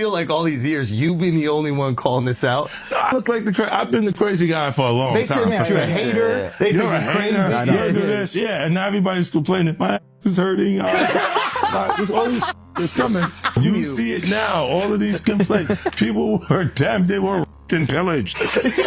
feel like all these years you've been the only one calling this out. I look like I've been the crazy guy for a long They time. said you're a hater. They You're said a you're hater. crazy. You do this. Yeah, and now everybody's complaining. My ass is hurting. There's all this is coming. You see it now. All of these complaints. People were damned. They were and pillaged. This was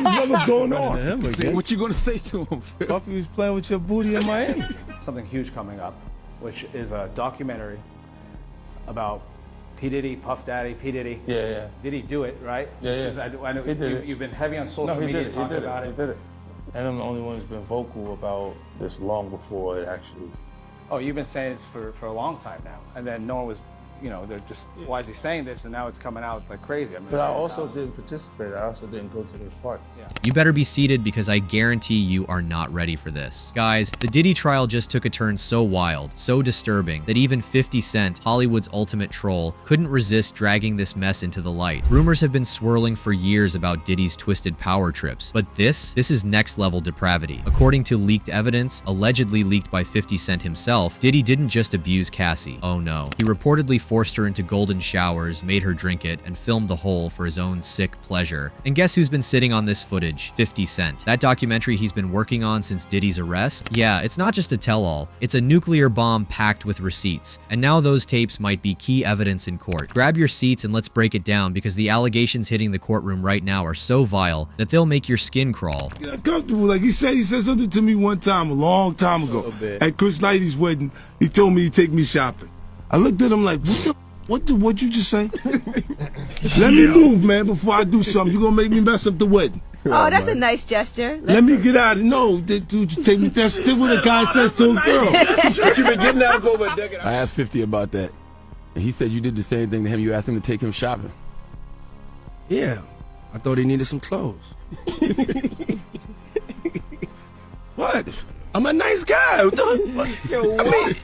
never going on. See, what you gonna say to him? Puffy was playing with your booty in Miami. Something huge coming up, which is a documentary about P. Diddy, Puff Daddy, P. Diddy. Yeah. Did he do it, right? I know He did it. you've been heavy on social media talking about it. He did it. And I'm the only one who's been vocal about this long before it actually. Oh, you've been saying this for a long time now. And then no one was, they're just, why is he saying this? And now it's coming out like crazy. I mean, But I also didn't participate. I also didn't go to those parties. Yeah. You better be seated because I guarantee you are not ready for this. Guys, the Diddy trial just took a turn so wild, so disturbing, that even 50 Cent, Hollywood's ultimate troll, couldn't resist dragging this mess into the light. Rumors have been swirling for years about Diddy's twisted power trips, but this is next level depravity. According to leaked evidence, allegedly leaked by 50 Cent himself, Diddy didn't just abuse Cassie. Oh no. He reportedly forced her into golden showers, made her drink it, and filmed the whole for his own sick pleasure. And guess who's been sitting on this footage? 50 Cent. That documentary he's been working on since Diddy's arrest? Yeah, it's not just a tell-all. It's a nuclear bomb packed with receipts. And now those tapes might be key evidence in court. Grab your seats and let's break it down because the allegations hitting the courtroom right now are so vile that they'll make your skin crawl. Get uncomfortable. Like he said something to me one time, a long time ago. At Chris Lighty's wedding, he told me he'd take me shopping. I looked at him like, what'd you just say? Let me move, man, before I do something. You're gonna make me mess up the wedding. Oh, that's a nice gesture. Let me get out of No, dude, you take me. That's what a guy says to a girl. What you been getting out for over a decade? I asked 50 about that, and he said you did the same thing to him. You asked him to take him shopping. Yeah, I thought he needed some clothes. What? I'm a nice guy. Yo,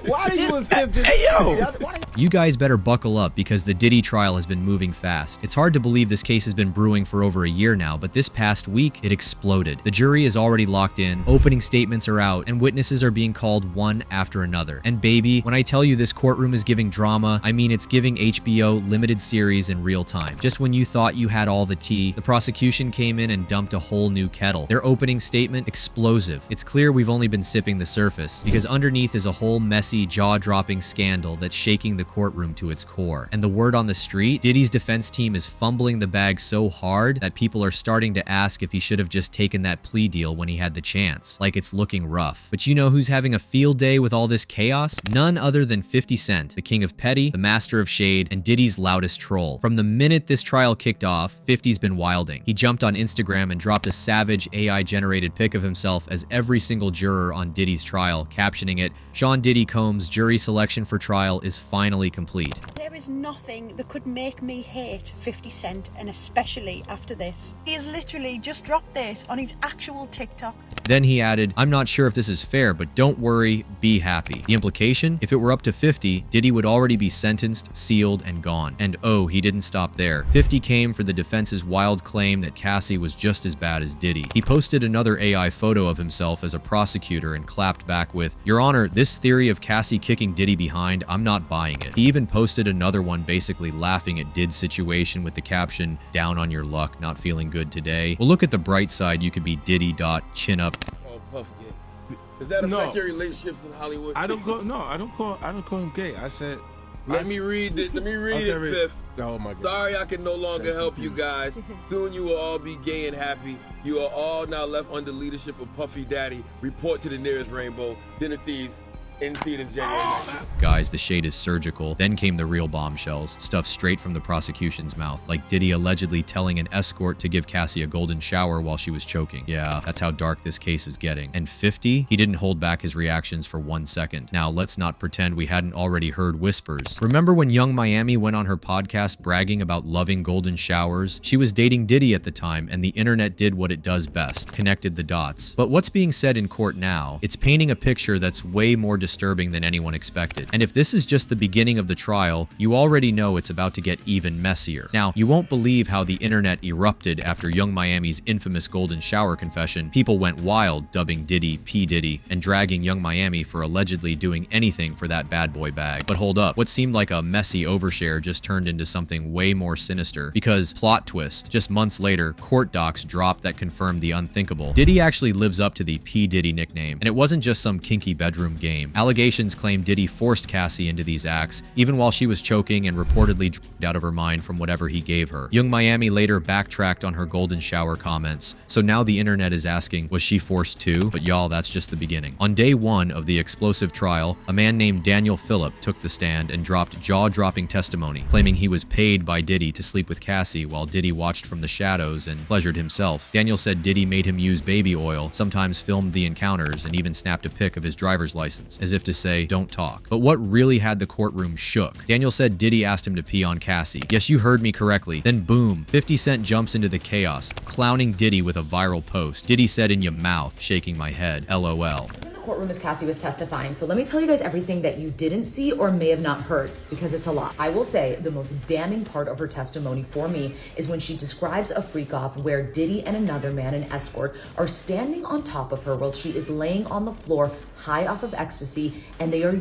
why are you in 50? Hey, yo. You guys better buckle up because the Diddy trial has been moving fast. It's hard to believe this case has been brewing for over a year now, but this past week, it exploded. The jury is already locked in, opening statements are out, and witnesses are being called one after another. And baby, when I tell you this courtroom is giving drama, I mean it's giving HBO limited series in real time. Just when you thought you had all the tea, the prosecution came in and dumped a whole new kettle. Their opening statement, explosive. It's clear we've only been sipping the surface because underneath is a whole messy, jaw-dropping scandal that's shaking the courtroom to its core. And the word on the street, Diddy's defense team is fumbling the bag so hard that people are starting to ask if he should have just taken that plea deal when he had the chance. Like it's looking rough. But you know who's having a field day with all this chaos? None other than 50 Cent, the king of petty, the master of shade, and Diddy's loudest troll. From the minute this trial kicked off, 50's been wilding. He jumped on Instagram and dropped a savage AI-generated pic of himself as every single juror on Diddy's trial, captioning it, "Sean Diddy Combs' jury selection for trial is finally complete." There is nothing that could make me hate 50 Cent, and especially after this. He has literally just dropped this on his actual TikTok. Then he added, "I'm not sure if this is fair, but don't worry, be happy." The implication? If it were up to 50, Diddy would already be sentenced, sealed, and gone. And oh, he didn't stop there. 50 came for the defense's wild claim that Cassie was just as bad as Diddy. He posted another AI photo of himself as a prosecutor and clapped back with, "Your Honor, this theory of Cassie kicking Diddy behind, I'm not buying it." He even posted another one basically laughing at Did's situation with the caption, "Down on your luck, not feeling good today." Well, look at the bright side, you could be Diddy. Chin up. Oh, Puff gay. Does that affect your relationships in Hollywood? I don't call him gay. I said. Let me read it, Fifth. Oh my God. Sorry I can no longer help you guys. Soon you will all be gay and happy. You are all now left under leadership of Puffy Daddy. Report to the nearest rainbow. Dinner Thieves. In theaters January 19th. Guys, the shade is surgical. Then came the real bombshells, stuff straight from the prosecution's mouth, like Diddy allegedly telling an escort to give Cassie a golden shower while she was choking. Yeah, that's how dark this case is getting. And 50, he didn't hold back his reactions for 1 second. Now, let's not pretend we hadn't already heard whispers. Remember when Young Miami went on her podcast bragging about loving golden showers? She was dating Diddy at the time, and the internet did what it does best, connected the dots. But what's being said in court now? It's painting a picture that's way more disturbing than anyone expected. And if this is just the beginning of the trial, you already know it's about to get even messier. Now, you won't believe how the internet erupted after Young Miami's infamous golden shower confession. People went wild, dubbing Diddy P. Diddy, and dragging Young Miami for allegedly doing anything for that bad boy bag. But hold up, what seemed like a messy overshare just turned into something way more sinister, because plot twist, just months later, court docs dropped that confirmed the unthinkable. Diddy actually lives up to the P. Diddy nickname, and it wasn't just some kinky bedroom game. Allegations claim Diddy forced Cassie into these acts, even while she was choking and reportedly dragged out of her mind from whatever he gave her. Young Miami later backtracked on her golden shower comments, so now the internet is asking, was she forced too? But y'all, that's just the beginning. On day one of the explosive trial, a man named Daniel Phillip took the stand and dropped jaw-dropping testimony, claiming he was paid by Diddy to sleep with Cassie while Diddy watched from the shadows and pleasured himself. Daniel said Diddy made him use baby oil, sometimes filmed the encounters, and even snapped a pic of his driver's license, as if to say, don't talk. But what really had the courtroom shook? Daniel said Diddy asked him to pee on Cassie. Yes, you heard me correctly. Then boom, 50 Cent jumps into the chaos, clowning Diddy with a viral post. Diddy said in your mouth, shaking my head, LOL. Courtroom as Cassie was testifying, so let me tell you guys everything that you didn't see or may have not heard, because it's a lot. I will say the most damning part of her testimony for me is when she describes a freak off where Diddy and another man, an escort, are standing on top of her while she is laying on the floor high off of ecstasy, and they are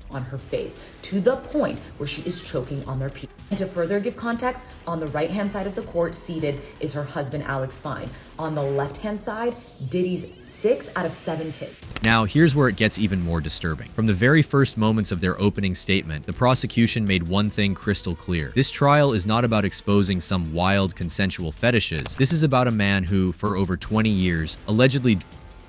on her face to the point where she is choking on their pee. And to further give context, on the right hand side of the court seated is her husband Alex Fine. On the left hand side, Diddy's 6 out of 7 kids. Now, here's where it gets even more disturbing. From the very first moments of their opening statement, the prosecution made one thing crystal clear. This trial is not about exposing some wild consensual fetishes. This is about a man who, for over 20 years, allegedly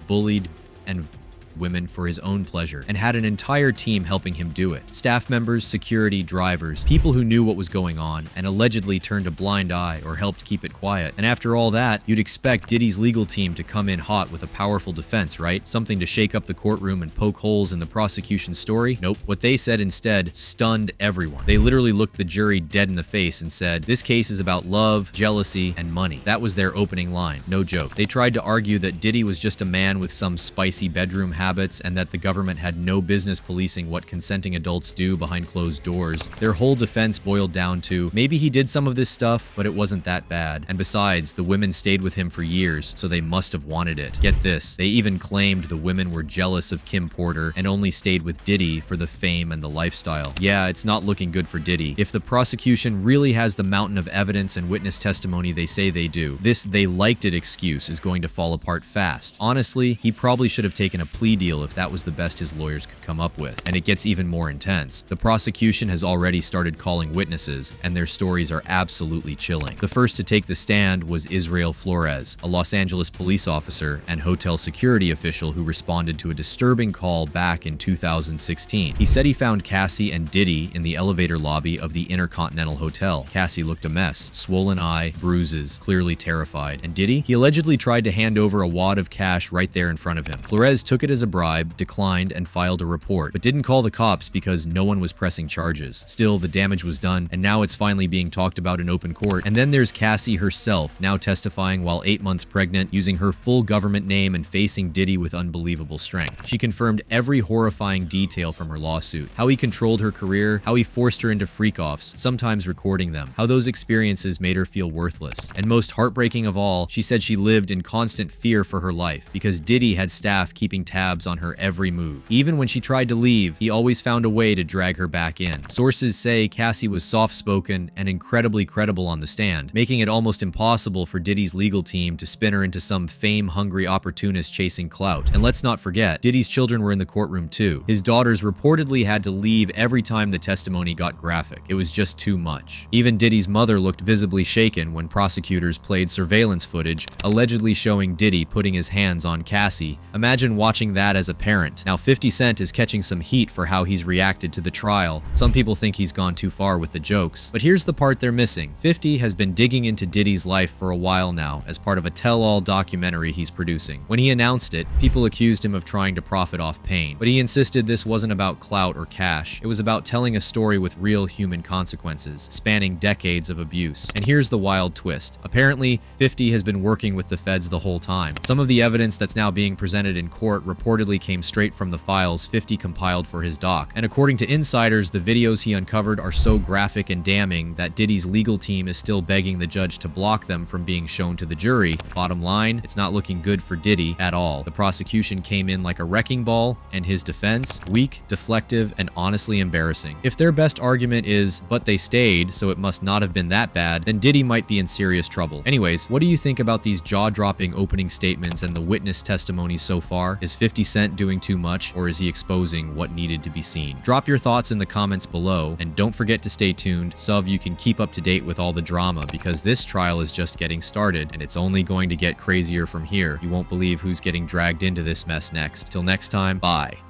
bullied and women for his own pleasure, and had an entire team helping him do it. Staff members, security, drivers, people who knew what was going on and allegedly turned a blind eye or helped keep it quiet. And after all that, you'd expect Diddy's legal team to come in hot with a powerful defense, right? Something to shake up the courtroom and poke holes in the prosecution's story? Nope. What they said instead stunned everyone. They literally looked the jury dead in the face and said, this case is about love, jealousy, and money. That was their opening line. No joke. They tried to argue that Diddy was just a man with some spicy bedroom habits and that the government had no business policing what consenting adults do behind closed doors. Their whole defense boiled down to, maybe he did some of this stuff, but it wasn't that bad. And besides, the women stayed with him for years, so they must have wanted it. Get this, they even claimed the women were jealous of Kim Porter and only stayed with Diddy for the fame and the lifestyle. Yeah, it's not looking good for Diddy. If the prosecution really has the mountain of evidence and witness testimony they say they do, this "they liked it" excuse is going to fall apart fast. Honestly, he probably should have taken a plea deal if that was the best his lawyers could come up with. And it gets even more intense. The prosecution has already started calling witnesses, and their stories are absolutely chilling. The first to take the stand was Israel Flores, a Los Angeles police officer and hotel security official who responded to a disturbing call back in 2016. He said he found Cassie and Diddy in the elevator lobby of the Intercontinental Hotel. Cassie looked a mess, swollen eye, bruises, clearly terrified. And Diddy? He allegedly tried to hand over a wad of cash right there in front of him. Flores took it as a bribe, declined, and filed a report, but didn't call the cops because no one was pressing charges. Still, the damage was done, and now it's finally being talked about in open court. And then there's Cassie herself, now testifying while 8 months pregnant, using her full government name and facing Diddy with unbelievable strength. She confirmed every horrifying detail from her lawsuit, how he controlled her career, how he forced her into freak-offs, sometimes recording them, how those experiences made her feel worthless. And most heartbreaking of all, she said she lived in constant fear for her life because Diddy had staff keeping tabs on her every move. Even when she tried to leave, he always found a way to drag her back in. Sources say Cassie was soft-spoken and incredibly credible on the stand, making it almost impossible for Diddy's legal team to spin her into some fame-hungry opportunist chasing clout. And let's not forget, Diddy's children were in the courtroom too. His daughters reportedly had to leave every time the testimony got graphic. It was just too much. Even Diddy's mother looked visibly shaken when prosecutors played surveillance footage, allegedly showing Diddy putting his hands on Cassie. Imagine watching that as a parent. Now 50 Cent is catching some heat for how he's reacted to the trial. Some people think he's gone too far with the jokes. But here's the part they're missing. 50 has been digging into Diddy's life for a while now as part of a tell-all documentary he's producing. When he announced it, people accused him of trying to profit off pain. But he insisted this wasn't about clout or cash. It was about telling a story with real human consequences, spanning decades of abuse. And here's the wild twist. Apparently, 50 has been working with the feds the whole time. Some of the evidence that's now being presented in court reports reportedly came straight from the files 50 compiled for his doc. And according to insiders, the videos he uncovered are so graphic and damning that Diddy's legal team is still begging the judge to block them from being shown to the jury. Bottom line, it's not looking good for Diddy at all. The prosecution came in like a wrecking ball, and his defense, weak, deflective, and honestly embarrassing. If their best argument is, but they stayed, so it must not have been that bad, then Diddy might be in serious trouble. Anyways, what do you think about these jaw-dropping opening statements and the witness testimonies so far? Is 50 Cent doing too much, or is he exposing what needed to be seen? Drop your thoughts in the comments below, and don't forget to stay tuned so you can keep up to date with all the drama, because this trial is just getting started, and it's only going to get crazier from here. You won't believe who's getting dragged into this mess next. Till next time, bye.